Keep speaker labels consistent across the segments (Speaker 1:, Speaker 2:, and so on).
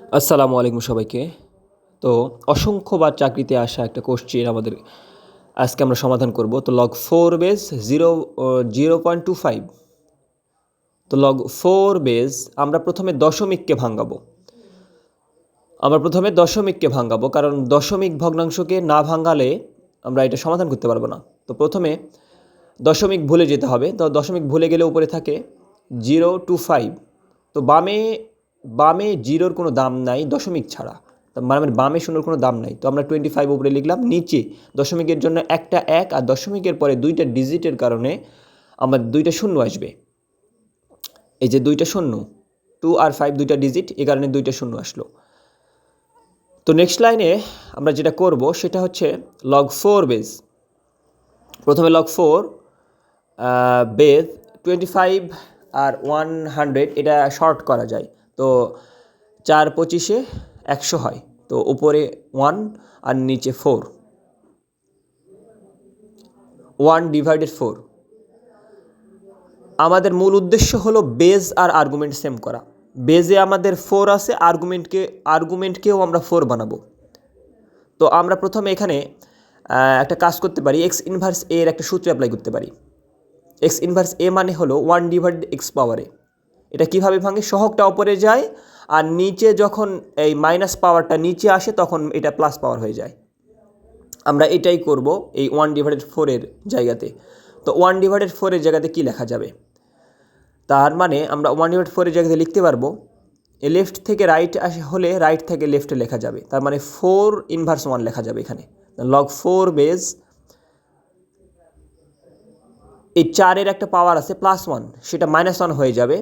Speaker 1: আসসালামু আলাইকুম সবাইকে। তো অসংখ্যবার চাকরিতে আসা একটা কোশ্চেন আমাদের আজকে আমরা সমাধান করব। তো লগ 4 বেস 0.25। তো লগ 4 বেস আমরা প্রথমে দশমিককে ভাঙাবো। কারণ দশমিক ভগ্নাংশকে না ভাঙালে আমরা এটা সমাধান করতে পারবো না। তো প্রথমে দশমিক ভুলে যেতে হবে। তো দশমিক ভুলে গেলে উপরে থাকে 025। তো বামে জিরোর কোনো দাম নাই দশমিক ছাড়া, মানে বামে শূন্যর কোনো দাম নাই। তো আমরা 25 উপরে লিখলাম, নিচে দশমিকের জন্য একটা 1 আর দশমিকের পরে দুইটা ডিজিটের কারণে আমার দুইটা শূন্য আসবে। এই যে দুইটা শূন্য, 2 আর 5 দুইটা ডিজিট, এই কারণে দুইটা শূন্য আসলো। তো নেক্সট লাইনে আমরা যেটা করব সেটা হচ্ছে লগ 4 বেস। প্রথমে লগ 4 বেস 25 আর 100 এটা শর্ট করা যায়। তো 4 25 100 হয়। তো উপরে 1 আর নিচে 4, 1/4। আমাদের মূল উদ্দেশ্য হলো বেজ আর আর্গুমেন্ট সেম করা। বেজে আমাদের 4 আছে, আর্গুমেন্টকেও আমরা 4 বানাবো। তো আমরা প্রথমে এখানে একটা কাজ করতে পারি, এক্স ইনভার্স এ এর একটা সূত্র অ্যাপ্লাই করতে পারি। এক্স ইনভার্স এ মানে হলো 1/x পাওয়ারে। এটা কিভাবে ভাঙে? সহগটা উপরে যায় আর নিচে যখন এই মাইনাস পাওয়ারটা নিচে আসে তখন এটা প্লাস পাওয়ার হয়ে যায়। আমরা এটাই করব এই 1/4 এর জায়গাতে। তো 1/4 এর জায়গাতে কি লেখা যাবে? তার মানে আমরা 1/4 এর জায়গাতে লিখতে পারবো লেফট থেকে রাইট হলে রাইট থেকে লেফটে লেখা যাবে। তার মানে 4/1 লেখা যাবে এখানে। লগ 4 বেস এই 4-এর একটা পাওয়ার আছে +1, সেটা -1 হয়ে যাবে।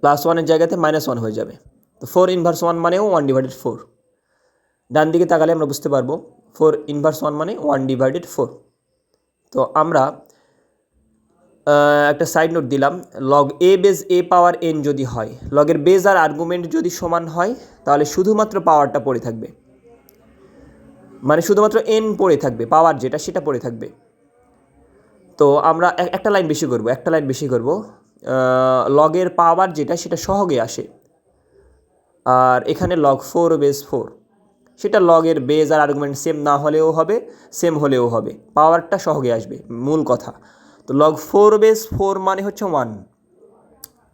Speaker 1: +1 এর জায়গাতে -1 হয়ে যাবে। তো 4/1 মানেও 1/4। ডান দিকে তাকালে আমরা বুঝতে পারবো 4/1 মানে 1/4। তো আমরা একটা সাইড নোট দিলাম, লগ এ বেস এ পাওয়ার এন যদি হয়, লগের বেস আর আর্গুমেন্ট যদি সমান হয় তাহলে শুধুমাত্র পাওয়ারটা পড়ে থাকবে, মানে শুধুমাত্র এন পড়ে থাকবে, পাওয়ার যেটা সেটা পড়ে থাকবে। তো আমরা একটা লাইন বেশি করব, লগের পাওয়ার যেটা সেটা সহগে আসে। আর এখানে লগ 4 বেস 4, সেটা লগের বেস আর আর্গুমেন্ট সেম না হলেও হবে, সেম হলেও হবে, পাওয়ারটা সহগে আসবে, মূল কথা। তো লগ 4 বেস 4 মানে হচ্ছে 1।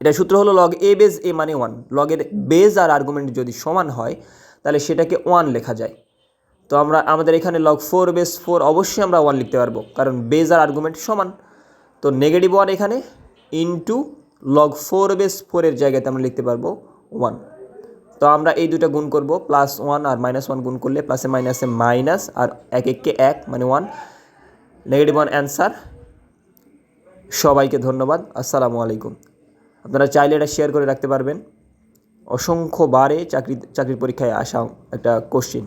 Speaker 1: এটা সূত্র হলো লগ এ বেস এ মানে 1। লগের বেস আর আর্গুমেন্ট যদি সমান হয় তাহলে সেটাকে 1 লেখা যায়। তো আমাদের এখানে লগ 4 বেস 4 অবশ্যই আমরা 1 লিখতে পারবো, কারণ বেস আর আর্গুমেন্ট সমান। তো -1 এখানে ইন্টু লগ 4 বেস 4 এর জায়গাতে আমরা লিখতে পারবো 1। তো আমরা এই দুটো গুণ করব, +1 আর -1 গুণ করলে প্লাসে মাইনাসে মাইনাস, আর 1 1 কে 1 মানে 1, -1 অ্যান্সার। সবাইকে ধন্যবাদ। আসসালামু আলাইকুম। আপনারা চাইলে এটা শেয়ার করে রাখতে পারবেন। অসংখ্যবারে চাকরির পরীক্ষায় আসা একটা কোশ্চেন।